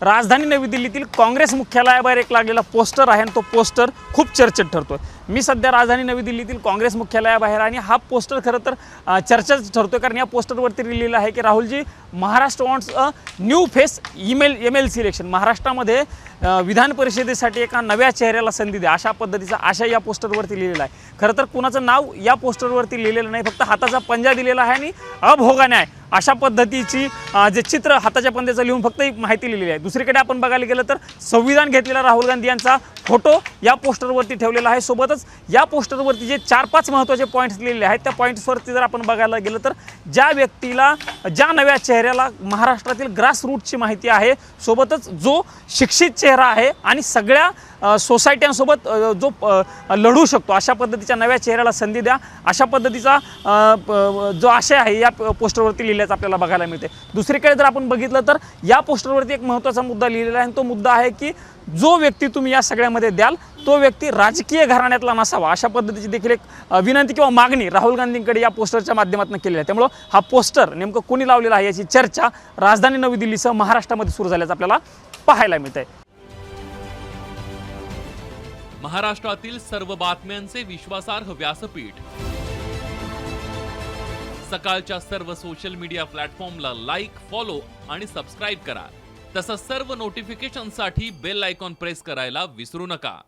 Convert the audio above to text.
राजधानी नवी दिल्लीतील काँग्रेस मुख्यालयाबाहेर एक लागलेला पोस्टर आहे आणि तो पोस्टर खूप चर्चेत ठरतोय। मी सध्या राजधानी नवी दिल्लीतील काँग्रेस मुख्यालयाबाहेर आणि हा पोस्टर खरं तर चर्चेत ठरतोय, कारण या पोस्टरवरती लिहिलेलं आहे की Rahulji Maharashtra wants a new face MLC election. महाराष्ट्रामध्ये विधान परिषदेसाठी एका नव्या चेहऱ्याला संधी द्या, अशा पद्धतीचा आशय या पोस्टरवरती लिहिलेला आहे। खरं तर कुणाचं नाव या पोस्टरवरती लिहिलेलं नाही, फक्त हाताचा पंजा दिलेला आहे आणि अभोगाने आहे अशा पद्धतीची जे चित्र हाताच्या पंजाचं लिहून फक्त एक माहिती लिहिलेली आहे। दुसरीकडे आपण बघायला गेलं तर संविधान घेतलेला राहुल गांधी यांचा फोटो या पोस्टरवरती ठेवलेला आहे। सोबतच या पोस्टरवरती जे 4-5 महत्त्वाचे पॉईंट्स लिहिलेले आहेत त्या पॉईंट्सवरती जर आपण बघायला गेलं तर ज्या व्यक्तीला, ज्या नव्या चेहऱ्याला महाराष्ट्रातील ग्रासरूटची माहिती आहे, सोबतच जो शिक्षित चेहरा आहे आणि सगळ्या सोसायट्यांसोबत जो लढू शकतो, अशा पद्धतीच्या नव्या चेहऱ्याला संधी द्या, अशा पद्धतीचा जो आशय आहे या पोस्टरवरती लिहिल्याचं आपल्याला बघायला मिळते। दुसरीकडे जर आपण बघितलं तर या पोस्टरवरती एक महत्त्वाचा मुद्दा लिहिलेला आहे आणि तो मुद्दा आहे की जो व्यक्ती तुम्ही या सगळ्यामध्ये द्याल तो व्यक्ती राजकीय घराण्यातला नसावा, अशा पद्धतीची देखील एक विनंती किंवा मागणी राहुल गांधींकडे या पोस्टरच्या माध्यमातून केलेली आहे। त्यामुळे हा पोस्टर नेमकं कोणी लावलेला आहे याची चर्चा राजधानी नवी दिल्लीसह महाराष्ट्रामध्ये सुरू झाल्याचं आपल्याला पाहायला मिळतंय। महाराष्ट्रातील सर्व बातम्यांचे विश्वासार्ह व्यासपीठ, सकाळच्या सर्व सोशल मीडिया प्लॅटफॉर्मला लाईक, फॉलो आणि सबस्क्राईब करा। तसंच सर्व नोटिफिकेशनसाठी बेल आयकॉन प्रेस करायला विसरू नका।